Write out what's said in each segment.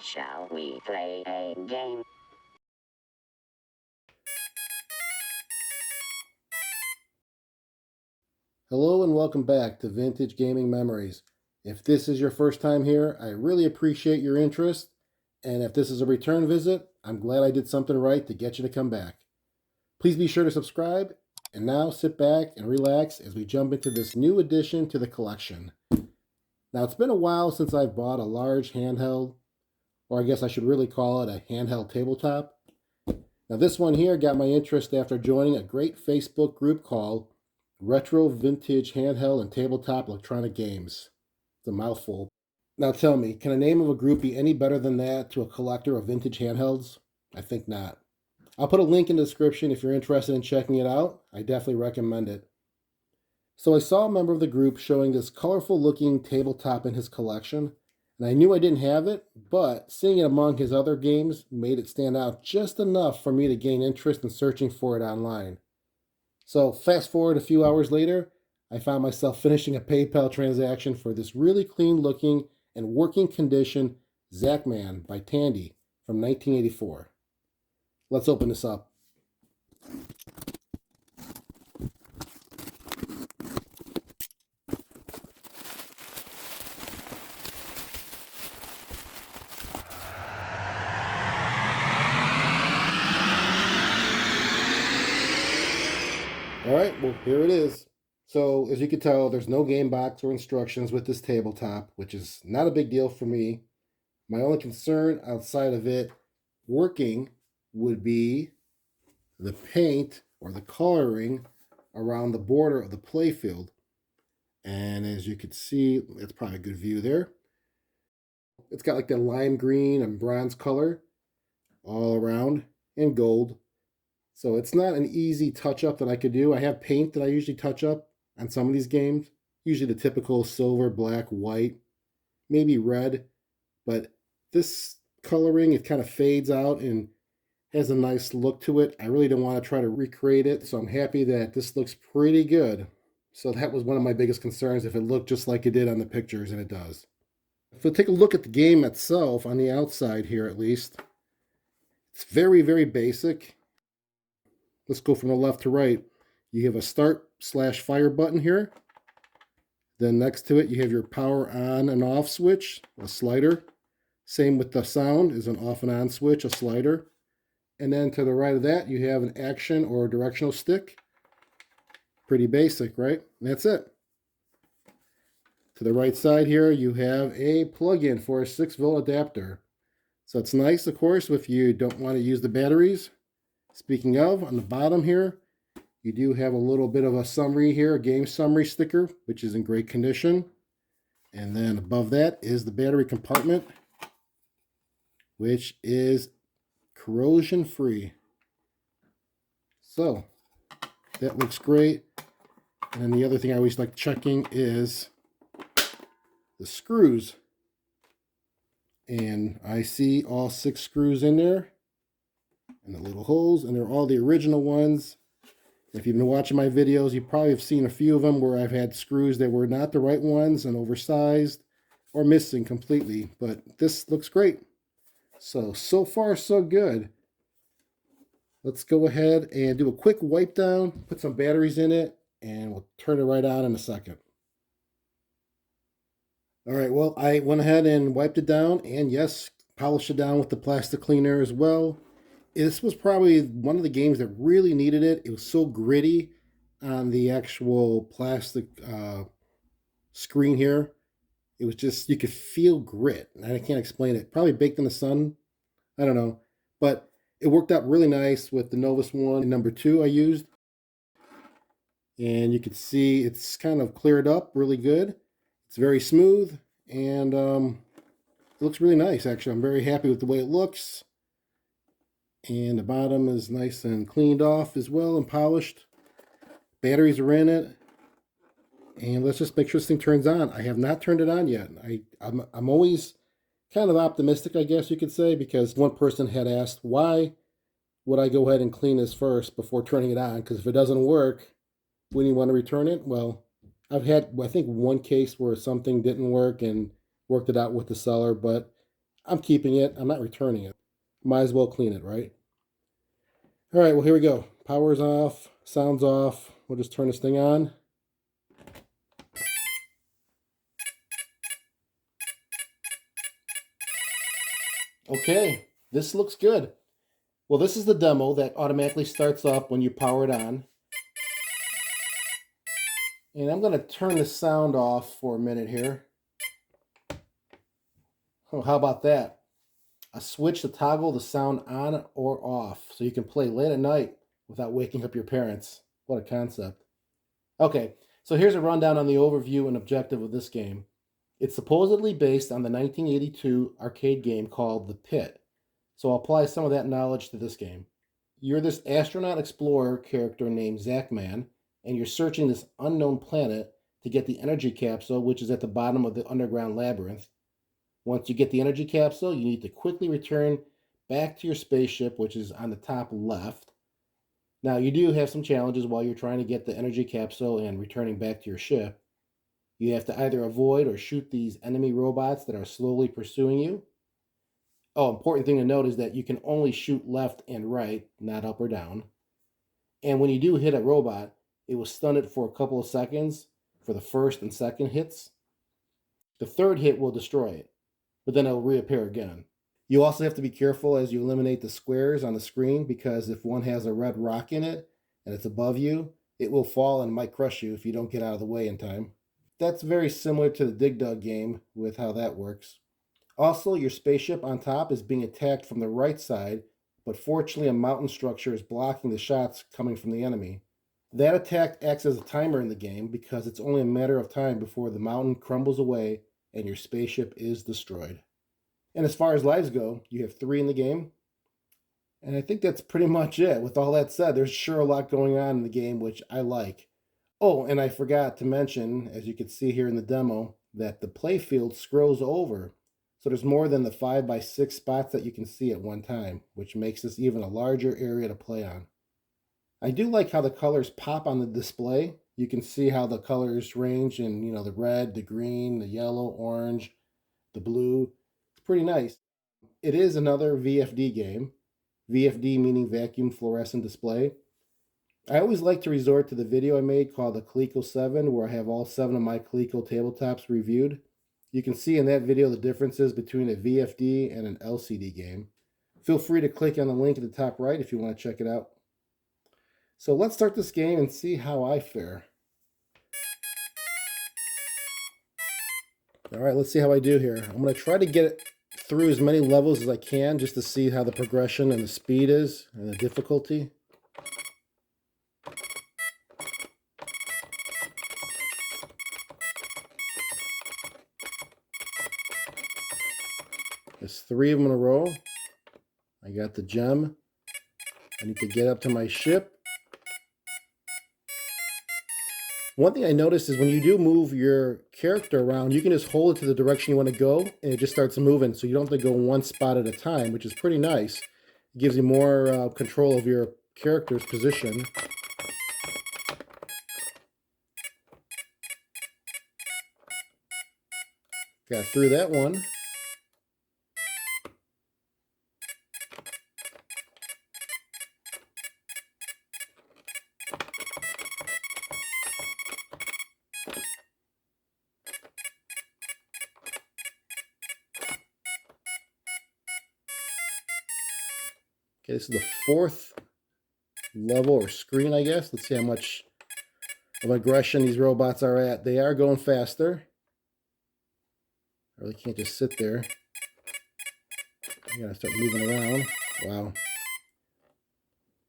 Shall we play a game? Hello and welcome back to Vintage Gaming Memories. If this is your first time here, I really appreciate your interest. And if this is a return visit, I'm glad I did something right to get you to come back. Please be sure to subscribe. And now sit back and relax as we jump into this new addition to the collection. Now, it's been a while since I've bought a large handheld, or I guess I should really call it a handheld tabletop. Now, this one here got my interest after joining a great Facebook group called Retro Vintage Handheld and Tabletop Electronic Games. It's a mouthful. Now tell me, can a name of a group be any better than that to a collector of vintage handhelds? I think not. I'll put a link in the description if you're interested in checking it out. I definitely recommend it. So I saw a member of the group showing this colorful looking tabletop in his collection, and I knew I didn't have it, but seeing it among his other games made it stand out just enough for me to gain interest in searching for it online. So fast forward a few hours later, I found myself finishing a PayPal transaction for this really clean looking and working condition Zackman by Tandy from 1984. Let's open this up. All right, well, here it is. So, as you can tell, there's no game box or instructions with this tabletop, which is not a big deal for me. My only concern outside of it working would be the paint or the coloring around the border of the playfield. And as you can see, it's probably a good view there. It's got like the lime green and bronze color all around and gold. So it's not an easy touch-up that I could do. I have paint that I usually touch up on some of these games. Usually the typical silver, black, white, maybe red. But this coloring, it kind of fades out and has a nice look to it. I really don't want to try to recreate it, so I'm happy that this looks pretty good. So that was one of my biggest concerns, if it looked just like it did on the pictures, and it does. If we take a look at the game itself, on the outside here at least, it's very, very basic. Let's go from the left to right. You have a start/fire button here. Then next to it, you have your power on and off switch, a slider. Same with the sound is an off and on switch, a slider. And then to the right of that, you have an action or directional stick. Pretty basic, right? And that's it. To the right side here, you have a plug-in for a 6-volt adapter. So it's nice, of course, if you don't want to use the batteries. Speaking of, on the bottom here, you do have a little bit of a summary here, a game summary sticker, which is in great condition. And then above that is the battery compartment, which is corrosion free. So that looks great. And then the other thing I always like checking is the screws. And I see all 6 screws in there and the little holes, and they're all the original ones. If you've been watching my videos, you probably have seen a few of them where I've had screws that were not the right ones and oversized or missing completely, but this looks great. So far so good. Let's go ahead and do a quick wipe down, put some batteries in it, and we'll turn it right on in a second. All right, well, I went ahead and wiped it down, and yes, polished it down with the plastic cleaner as well. This was probably one of the games that really needed it. It was so gritty on the actual plastic screen here. It was just, you could feel grit. I can't explain it. Probably baked in the sun. I don't know. But it worked out really nice with the Novus 1 and number 2 I used. And you can see it's kind of cleared up really good. It's very smooth. And it looks really nice, actually. I'm very happy with the way it looks. And the bottom is nice and cleaned off as well and polished. Batteries are in it. And let's just make sure this thing turns on. I have not turned it on yet. I'm always kind of optimistic, I guess you could say, because one person had asked, why would I go ahead and clean this first before turning it on? Because if it doesn't work, wouldn't you want to return it? Well, I've had, I think, one case where something didn't work and worked it out with the seller, but I'm keeping it. I'm not returning it. Might as well clean it, right? All right, well, here we go. Power's off, sound's off. We'll just turn this thing on. Okay, this looks good. Well, this is the demo that automatically starts up when you power it on. And I'm going to turn the sound off for a minute here. Oh, how about that? A switch to toggle the sound on or off so you can play late at night without waking up your parents. What a concept. Okay, so here's a rundown on the overview and objective of this game. It's supposedly based on the 1982 arcade game called The Pit, so I'll apply some of that knowledge to this game. You're this astronaut explorer character named Zackman, and you're searching this unknown planet to get the energy capsule, which is at the bottom of the underground labyrinth. Once you get the energy capsule, you need to quickly return back to your spaceship, which is on the top left. Now, you do have some challenges while you're trying to get the energy capsule and returning back to your ship. You have to either avoid or shoot these enemy robots that are slowly pursuing you. Oh, important thing to note is that you can only shoot left and right, not up or down. And when you do hit a robot, it will stun it for a couple of seconds for the first and second hits. The third hit will destroy it, but then it'll reappear again. You also have to be careful as you eliminate the squares on the screen, because if one has a red rock in it and it's above you, it will fall and might crush you if you don't get out of the way in time. That's very similar to the Dig Dug game with how that works. Also, your spaceship on top is being attacked from the right side, but fortunately a mountain structure is blocking the shots coming from the enemy. That attack acts as a timer in the game because it's only a matter of time before the mountain crumbles away and your spaceship is destroyed. And as far as lives go, you have 3 in the game. And I think that's pretty much it. With all that said, there's sure a lot going on in the game, which I like. Oh, and I forgot to mention, as you can see here in the demo, that the playfield scrolls over. So there's more than the 5x6 spots that you can see at one time, which makes this even a larger area to play on. I do like how the colors pop on the display. You can see how the colors range in, the red, the green, the yellow, orange, the blue. It's pretty nice. It is another VFD game. VFD meaning vacuum fluorescent display. I always like to resort to the video I made called the Coleco 7, where I have all 7 of my Coleco tabletops reviewed. You can see in that video the differences between a VFD and an LCD game. Feel free to click on the link at the top right if you want to check it out. So let's start this game and see how I fare. All right, let's see how I do here. I'm going to try to get it through as many levels as I can just to see how the progression and the speed is and the difficulty. There's 3 of them in a row. I got the gem. I need to get up to my ship. One thing I noticed is when you do move your character around, you can just hold it to the direction you want to go, and it just starts moving. So you don't have to go one spot at a time, which is pretty nice. It gives you more control of your character's position. Got through that one. Okay, this is the 4th level or screen, I guess. Let's see how much of aggression these robots are at. They are going faster. I really can't just sit there. I gotta start moving around. Wow.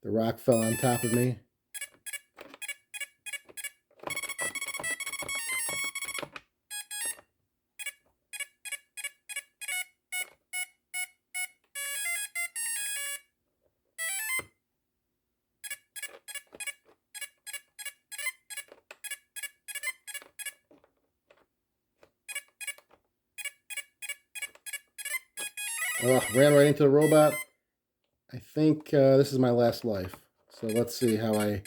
The rock fell on top of me. Oh, ran right into the robot. I think this is my last life. So let's see how I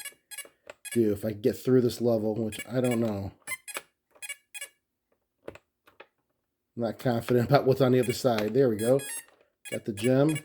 do if I get through this level, which I don't know. I'm not confident about what's on the other side. There we go. Got the gem.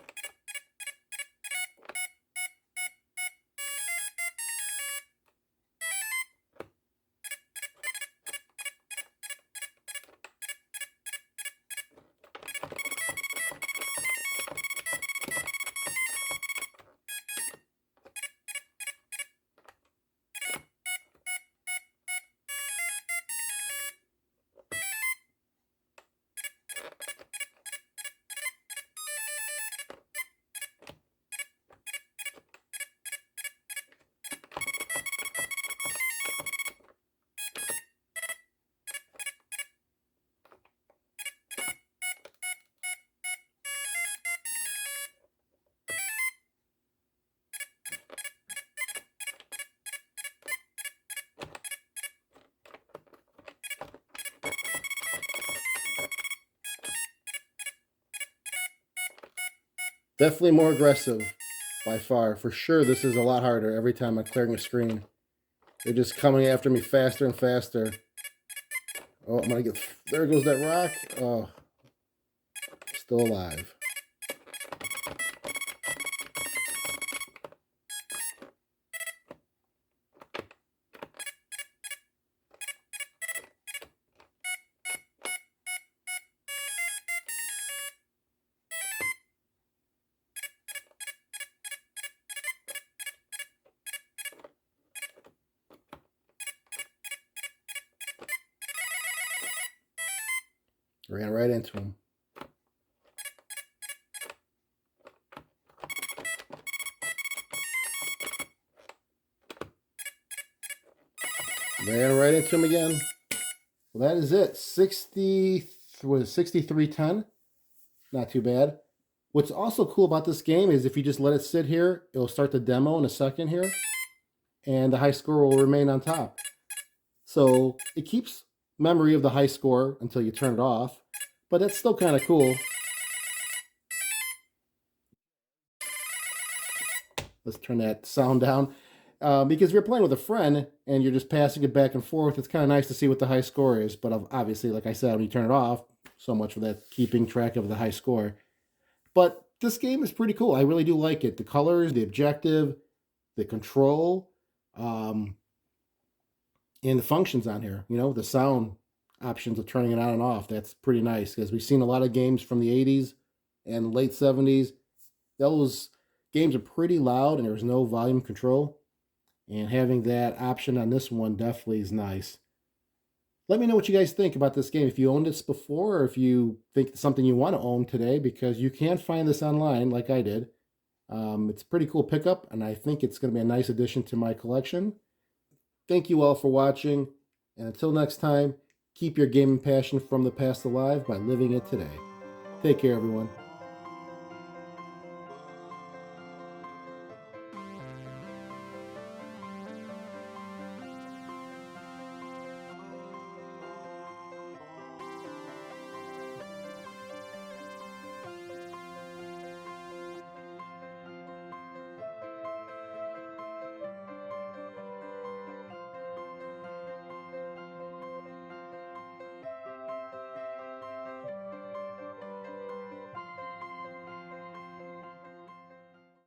Definitely more aggressive by far. For sure, this is a lot harder every time I'm clearing a screen. They're just coming after me faster and faster. Oh, I'm gonna get... There goes that rock. Oh, still alive. Ran right into him. Ran right into him again. Well, that is it. 6310. Not too bad. What's also cool about this game is if you just let it sit here, it'll start the demo in a second here, and the high score will remain on top. So it keeps memory of the high score until you turn it off, but that's still kind of cool. Let's turn that sound down. Because if you're playing with a friend and you're just passing it back and forth, it's kind of nice to see what the high score is. But obviously, like I said, when you turn it off, so much for that keeping track of the high score. But this game is pretty cool. I really do like it. The colors, the objective, the control, and the functions on here. You know, the sound options of turning it on and off. That's pretty nice because we've seen a lot of games from the 80s and late 70s. Those games are pretty loud and there's no volume control. And having that option on this one definitely is nice. Let me know what you guys think about this game. If you owned this before or if you think it's something you want to own today, because you can find this online like I did. It's a pretty cool pickup, and I think it's going to be a nice addition to my collection. Thank you all for watching, and until next time, keep your gaming passion from the past alive by living it today. Take care, everyone.